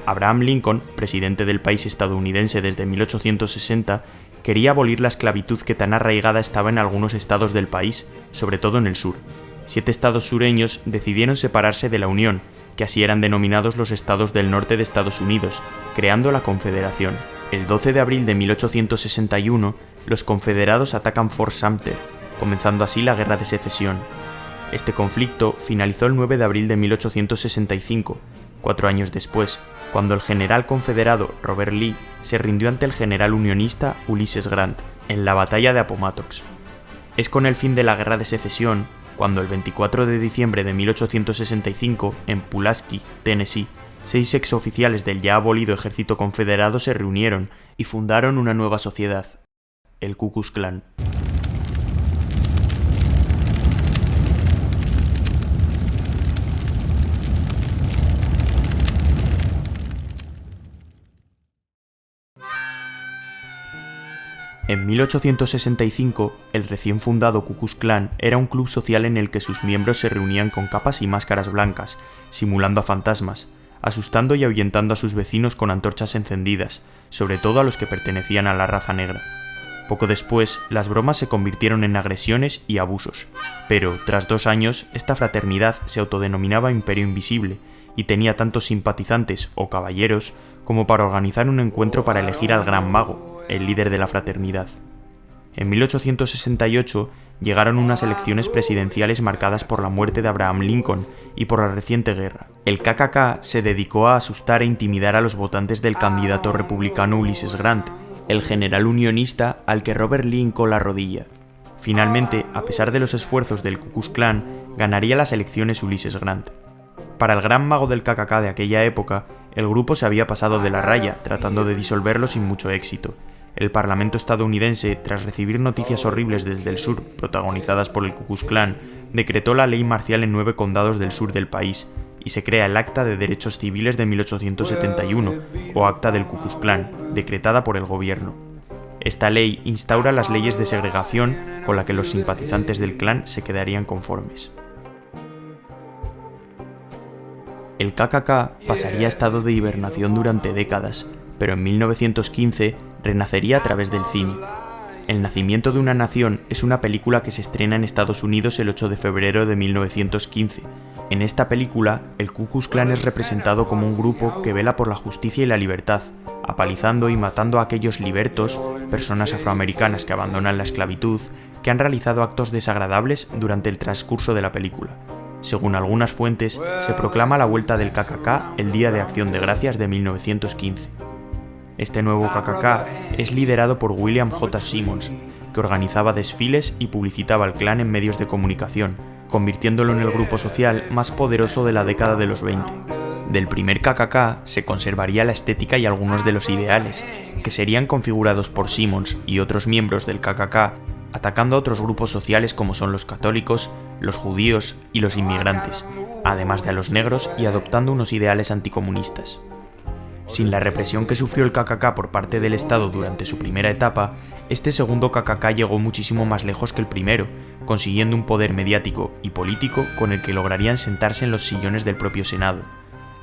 Abraham Lincoln, presidente del país estadounidense desde 1860, quería abolir la esclavitud que tan arraigada estaba en algunos estados del país, sobre todo en el sur. 7 estados sureños decidieron separarse de la Unión, que así eran denominados los estados del norte de Estados Unidos, creando la Confederación. El 12 de abril de 1861, los confederados atacan Fort Sumter, comenzando así la Guerra de Secesión. Este conflicto finalizó el 9 de abril de 1865, 4 años después, cuando el general confederado Robert Lee se rindió ante el general unionista Ulysses Grant en la batalla de Appomattox. Es con el fin de la Guerra de Secesión cuando el 24 de diciembre de 1865, en Pulaski, Tennessee, 6 exoficiales del ya abolido ejército confederado se reunieron y fundaron una nueva sociedad, el Ku Klux Klan. En 1865, el recién fundado Ku Klux Klan era un club social en el que sus miembros se reunían con capas y máscaras blancas, simulando a fantasmas, asustando y ahuyentando a sus vecinos con antorchas encendidas, sobre todo a los que pertenecían a la raza negra. Poco después, las bromas se convirtieron en agresiones y abusos, pero, tras 2 años, esta fraternidad se autodenominaba Imperio Invisible y tenía tantos simpatizantes o caballeros como para organizar un encuentro para elegir al Gran Mago, el líder de la fraternidad. En 1868 llegaron unas elecciones presidenciales marcadas por la muerte de Abraham Lincoln y por la reciente guerra. El KKK se dedicó a asustar e intimidar a los votantes del candidato republicano Ulysses Grant, el general unionista al que Robert Lee hincó la rodilla. Finalmente, a pesar de los esfuerzos del Ku Klux Klan, ganaría las elecciones Ulysses Grant. Para el gran mago del KKK de aquella época, el grupo se había pasado de la raya, tratando de disolverlo sin mucho éxito. El Parlamento estadounidense, tras recibir noticias horribles desde el sur, protagonizadas por el Ku Klux Klan, decretó la ley marcial en 9 condados del sur del país, y se crea el Acta de Derechos Civiles de 1871, o Acta del Ku Klux Klan, decretada por el gobierno. Esta ley instaura las leyes de segregación con la que los simpatizantes del clan se quedarían conformes. El KKK pasaría a estado de hibernación durante décadas, pero en 1915 renacería a través del cine. El nacimiento de una nación es una película que se estrena en Estados Unidos el 8 de febrero de 1915. En esta película, el Ku Klux Klan es representado como un grupo que vela por la justicia y la libertad, apalizando y matando a aquellos libertos, personas afroamericanas que abandonan la esclavitud, que han realizado actos desagradables durante el transcurso de la película. Según algunas fuentes, se proclama la vuelta del KKK el Día de Acción de Gracias de 1915. Este nuevo KKK es liderado por William J. Simmons, que organizaba desfiles y publicitaba al clan en medios de comunicación, convirtiéndolo en el grupo social más poderoso de la década de los 20. Del primer KKK se conservaría la estética y algunos de los ideales, que serían configurados por Simmons y otros miembros del KKK, atacando a otros grupos sociales como son los católicos, los judíos y los inmigrantes, además de a los negros, y adoptando unos ideales anticomunistas. Sin la represión que sufrió el KKK por parte del Estado durante su primera etapa, este segundo KKK llegó muchísimo más lejos que el primero, consiguiendo un poder mediático y político con el que lograrían sentarse en los sillones del propio Senado.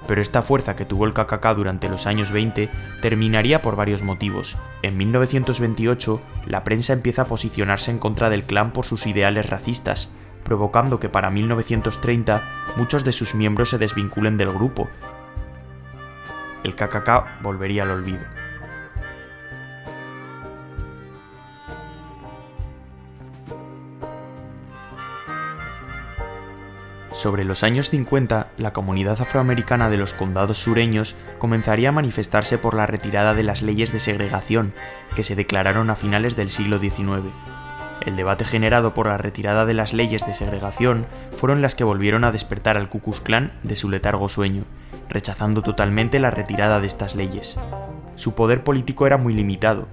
Pero esta fuerza que tuvo el KKK durante los años 20 terminaría por varios motivos. En 1928, la prensa empieza a posicionarse en contra del clan por sus ideales racistas, provocando que para 1930 muchos de sus miembros se desvinculen del grupo. El KKK volvería al olvido. Sobre los años 50, la comunidad afroamericana de los condados sureños comenzaría a manifestarse por la retirada de las leyes de segregación, que se declararon a finales del siglo XIX. El debate generado por la retirada de las leyes de segregación fueron las que volvieron a despertar al Ku Klux Klan de su letargo sueño, rechazando totalmente la retirada de estas leyes. Su poder político era muy limitado.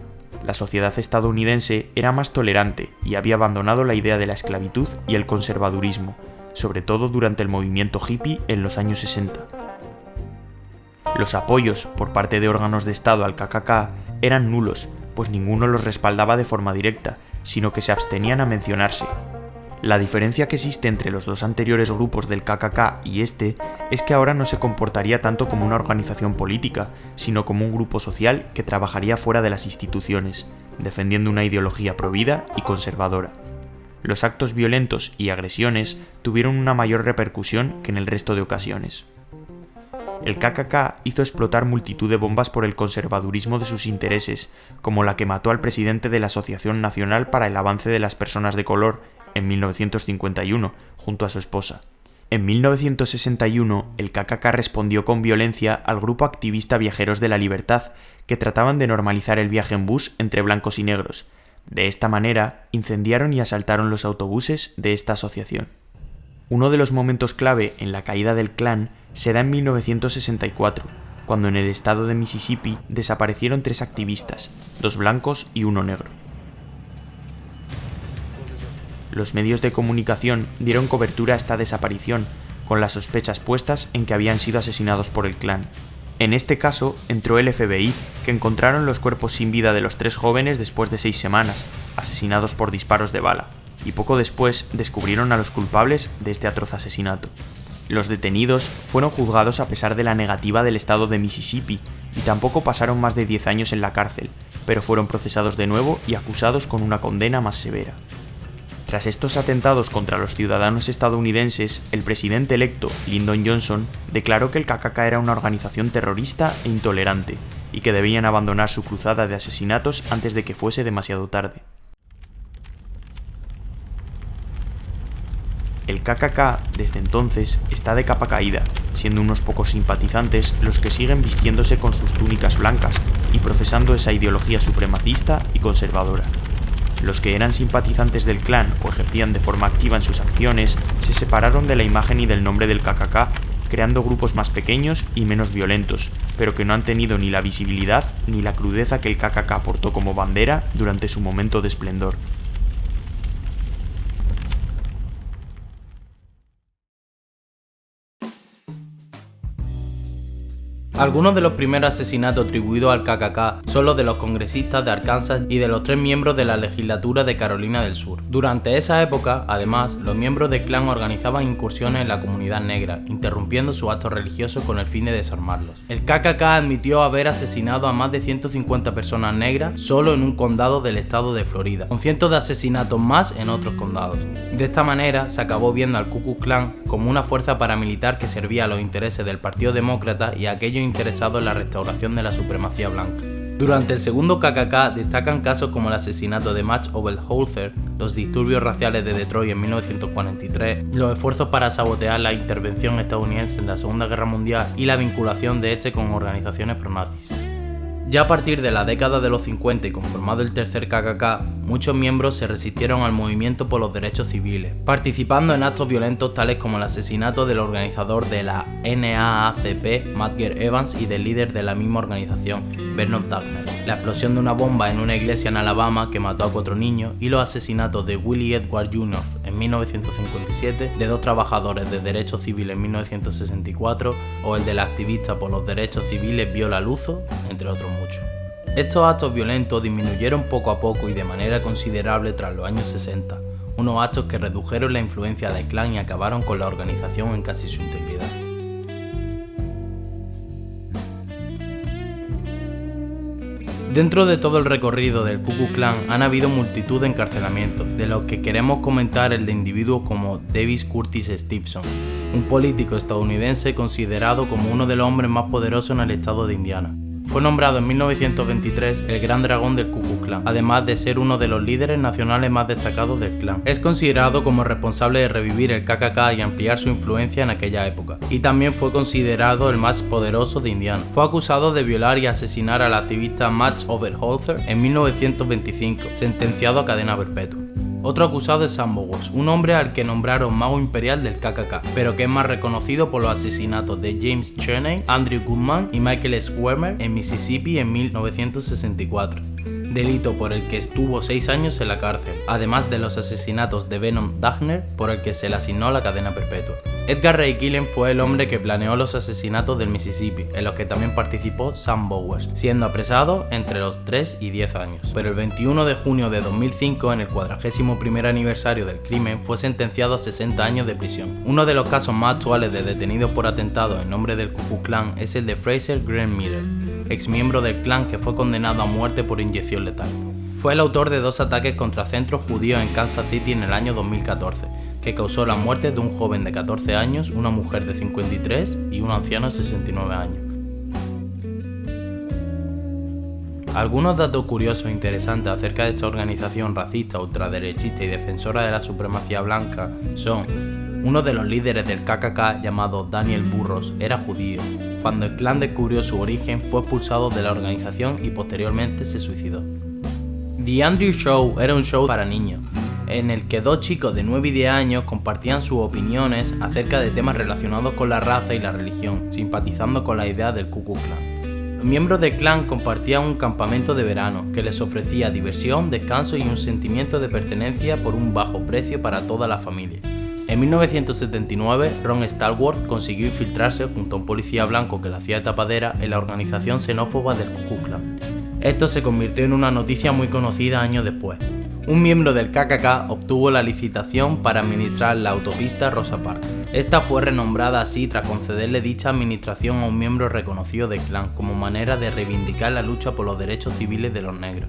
La sociedad estadounidense era más tolerante y había abandonado la idea de la esclavitud y el conservadurismo, sobre todo durante el movimiento hippie en los años 60. Los apoyos por parte de órganos de Estado al KKK eran nulos, pues ninguno los respaldaba de forma directa, sino que se abstenían a mencionarse. La diferencia que existe entre los dos anteriores grupos del KKK y este es que ahora no se comportaría tanto como una organización política, sino como un grupo social que trabajaría fuera de las instituciones, defendiendo una ideología provida y conservadora. Los actos violentos y agresiones tuvieron una mayor repercusión que en el resto de ocasiones. El KKK hizo explotar multitud de bombas por el conservadurismo de sus intereses, como la que mató al presidente de la Asociación Nacional para el Avance de las Personas de Color en 1951, junto a su esposa. En 1961, el KKK respondió con violencia al grupo activista Viajeros de la Libertad, que trataban de normalizar el viaje en bus entre blancos y negros. De esta manera, incendiaron y asaltaron los autobuses de esta asociación. Uno de los momentos clave en la caída del Klan se da en 1964, cuando en el estado de Mississippi desaparecieron 3 activistas, 2 blancos y 1 negro. Los medios de comunicación dieron cobertura a esta desaparición, con las sospechas puestas en que habían sido asesinados por el Klan. En este caso, entró el FBI, que encontraron los cuerpos sin vida de los 3 jóvenes después de 6 semanas, asesinados por disparos de bala, y poco después descubrieron a los culpables de este atroz asesinato. Los detenidos fueron juzgados a pesar de la negativa del estado de Mississippi, y tampoco pasaron más de 10 años en la cárcel, pero fueron procesados de nuevo y acusados con una condena más severa. Tras estos atentados contra los ciudadanos estadounidenses, el presidente electo, Lyndon Johnson, declaró que el KKK era una organización terrorista e intolerante, y que debían abandonar su cruzada de asesinatos antes de que fuese demasiado tarde. El KKK, desde entonces, está de capa caída, siendo unos pocos simpatizantes los que siguen vistiéndose con sus túnicas blancas y profesando esa ideología supremacista y conservadora. Los que eran simpatizantes del Klan o ejercían de forma activa en sus acciones se separaron de la imagen y del nombre del KKK, creando grupos más pequeños y menos violentos, pero que no han tenido ni la visibilidad ni la crudeza que el KKK portó como bandera durante su momento de esplendor. Algunos de los primeros asesinatos atribuidos al KKK son los de los congresistas de Arkansas y de los 3 miembros de la legislatura de Carolina del Sur. Durante esa época, además, los miembros del Klan organizaban incursiones en la comunidad negra, interrumpiendo sus actos religiosos con el fin de desarmarlos. El KKK admitió haber asesinado a más de 150 personas negras solo en un condado del estado de Florida, con cientos de asesinatos más en otros condados. De esta manera, se acabó viendo al Ku Klux Klan como una fuerza paramilitar que servía a los intereses del Partido Demócrata y a aquellos interesados en la restauración de la supremacía blanca. Durante el segundo KKK destacan casos como el asesinato de Max Oberholzer, los disturbios raciales de Detroit en 1943, los esfuerzos para sabotear la intervención estadounidense en la Segunda Guerra Mundial y la vinculación de este con organizaciones pronazis. Ya a partir de la década de los 50 y conformado el tercer KKK, muchos miembros se resistieron al movimiento por los derechos civiles, participando en actos violentos tales como el asesinato del organizador de la NAACP, Medgar Evans, y del líder de la misma organización, Vernon Dagner, la explosión de una bomba en una iglesia en Alabama que mató a 4 niños y los asesinatos de Willie Edwards Jr. en 1957, de 2 trabajadores de derechos civiles en 1964 o el del activista por los derechos civiles Viola Luzo, entre otros muchos. Estos actos violentos disminuyeron poco a poco y de manera considerable tras los años 60, unos actos que redujeron la influencia del Klan y acabaron con la organización en casi su integridad. Dentro de todo el recorrido del Ku Klux Klan han habido multitud de encarcelamientos, de los que queremos comentar el de individuos como Davis Curtis Stevenson, un político estadounidense considerado como uno de los hombres más poderosos en el estado de Indiana. Fue nombrado en 1923 el Gran Dragón del Ku Klux Klan, además de ser uno de los líderes nacionales más destacados del Klan. Es considerado como responsable de revivir el KKK y ampliar su influencia en aquella época, y también fue considerado el más poderoso de Indiana. Fue acusado de violar y asesinar al activista Max Oberholzer en 1925, sentenciado a cadena perpetua. Otro acusado es Sam Bowers, un hombre al que nombraron mago imperial del KKK, pero que es más reconocido por los asesinatos de James Cheney, Andrew Goodman y Michael Schwimmer en Mississippi en 1964, delito por el que estuvo 6 años en la cárcel, además de los asesinatos de Vernon Dagner, por el que se le asignó la cadena perpetua. Edgar Ray Killen fue el hombre que planeó los asesinatos del Mississippi, en los que también participó Sam Bowers, siendo apresado entre los 3 y 10 años. Pero el 21 de junio de 2005, en el 41º aniversario del crimen, fue sentenciado a 60 años de prisión. Uno de los casos más actuales de detenidos por atentados en nombre del Ku Klux Klan es el de Fraser Grant Miller, ex miembro del clan que fue condenado a muerte por inyección letal. Fue el autor de 2 ataques contra centros judíos en Kansas City en el año 2014, que causó la muerte de un joven de 14 años, una mujer de 53 y un anciano de 69 años. Algunos datos curiosos e interesantes acerca de esta organización racista, ultraderechista y defensora de la supremacía blanca son: uno de los líderes del KKK, llamado Daniel Burroughs, era judío. Cuando el clan descubrió su origen, fue expulsado de la organización y posteriormente se suicidó. The Andrew Show era un show para niños, en el que 2 chicos de 9 y 10 años compartían sus opiniones acerca de temas relacionados con la raza y la religión, simpatizando con la idea del Ku Klux Klan. Los miembros del clan compartían un campamento de verano que les ofrecía diversión, descanso y un sentimiento de pertenencia por un bajo precio para toda la familia. En 1979, Ron Stallworth consiguió infiltrarse junto a un policía blanco que le hacía tapadera en la organización xenófoba del Ku Klux Klan. Esto se convirtió en una noticia muy conocida años después. Un miembro del KKK obtuvo la licitación para administrar la autopista Rosa Parks. Esta fue renombrada así tras concederle dicha administración a un miembro reconocido del clan como manera de reivindicar la lucha por los derechos civiles de los negros.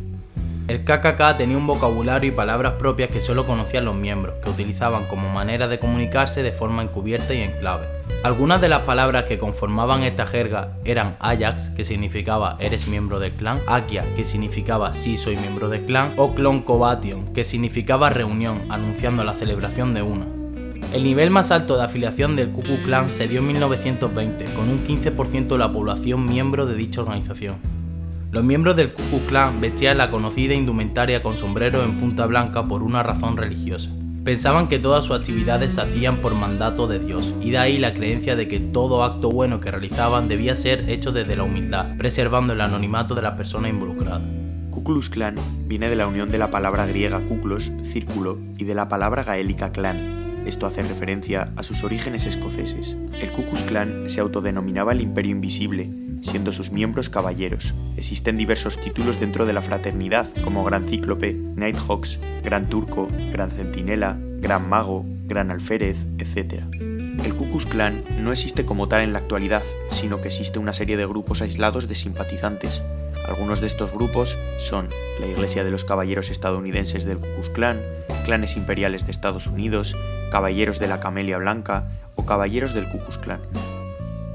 El KKK tenía un vocabulario y palabras propias que solo conocían los miembros, que utilizaban como manera de comunicarse de forma encubierta y en clave. Algunas de las palabras que conformaban esta jerga eran Ajax, que significaba eres miembro del clan, Akia, que significaba sí soy miembro del clan, o Cloncobattion, que significaba reunión, anunciando la celebración de una. El nivel más alto de afiliación del Ku Klux Klan se dio en 1920, con un 15% de la población miembro de dicha organización. Los miembros del Ku Klux Klan vestían la conocida indumentaria con sombrero en punta blanca por una razón religiosa. Pensaban que todas sus actividades se hacían por mandato de Dios, y de ahí la creencia de que todo acto bueno que realizaban debía ser hecho desde la humildad, preservando el anonimato de las personas involucradas. Ku Klux Klan viene de la unión de la palabra griega kuklos, círculo, y de la palabra gaélica clan. Esto hace referencia a sus orígenes escoceses. El Ku Klux Klan se autodenominaba el Imperio Invisible, siendo sus miembros caballeros. Existen diversos títulos dentro de la fraternidad, como Gran Cíclope, Nighthawks, Gran Turco, Gran Centinela, Gran Mago, Gran Alférez, etc. El Ku Klux Klan no existe como tal en la actualidad, sino que existe una serie de grupos aislados de simpatizantes. Algunos de estos grupos son la Iglesia de los Caballeros Estadounidenses del Ku Klux Klan, Clanes Imperiales de Estados Unidos, Caballeros de la Camelia Blanca o Caballeros del Ku Klux Klan.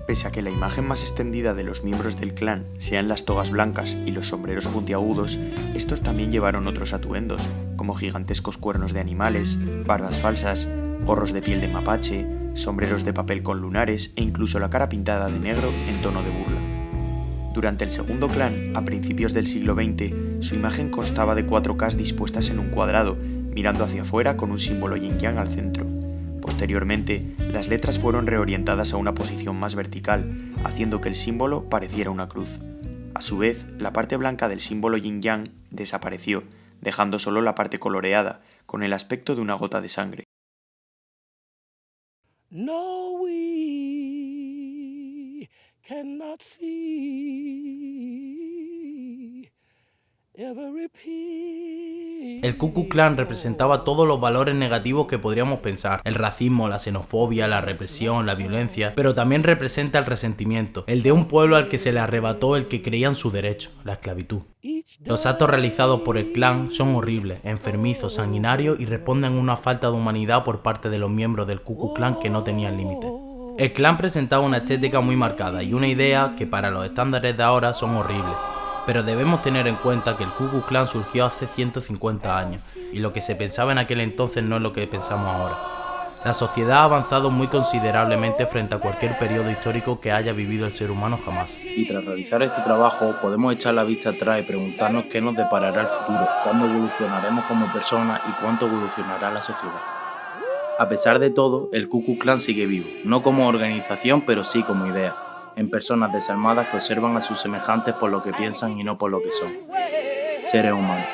Pese a que la imagen más extendida de los miembros del clan sean las togas blancas y los sombreros puntiagudos, estos también llevaron otros atuendos, como gigantescos cuernos de animales, barbas falsas, gorros de piel de mapache, sombreros de papel con lunares e incluso la cara pintada de negro en tono de burla. Durante el segundo clan, a principios del siglo XX, su imagen constaba de 4 Ks dispuestas en un cuadrado, mirando hacia afuera con un símbolo yin-yang al centro. Posteriormente, las letras fueron reorientadas a una posición más vertical, haciendo que el símbolo pareciera una cruz. A su vez, la parte blanca del símbolo yin-yang desapareció, dejando solo la parte coloreada, con el aspecto de una gota de sangre. No, we cannot see every peace. El Ku Klux Klan representaba todos los valores negativos que podríamos pensar: el racismo, la xenofobia, la represión, la violencia, pero también representa el resentimiento, el de un pueblo al que se le arrebató el que creía en su derecho, la esclavitud. Los actos realizados por el clan son horribles, enfermizos, sanguinarios y responden a una falta de humanidad por parte de los miembros del Ku Klux Klan que no tenían límites. El clan presentaba una estética muy marcada y una idea que para los estándares de ahora son horribles. Pero debemos tener en cuenta que el Ku Klux Klan surgió hace 150 años, y lo que se pensaba en aquel entonces no es lo que pensamos ahora. La sociedad ha avanzado muy considerablemente frente a cualquier periodo histórico que haya vivido el ser humano jamás. Y tras realizar este trabajo, podemos echar la vista atrás y preguntarnos qué nos deparará el futuro, cuándo evolucionaremos como personas y cuánto evolucionará la sociedad. A pesar de todo, el Ku Klux Klan sigue vivo, no como organización, pero sí como idea, en personas desarmadas que observan a sus semejantes por lo que piensan y no por lo que son, seres humanos.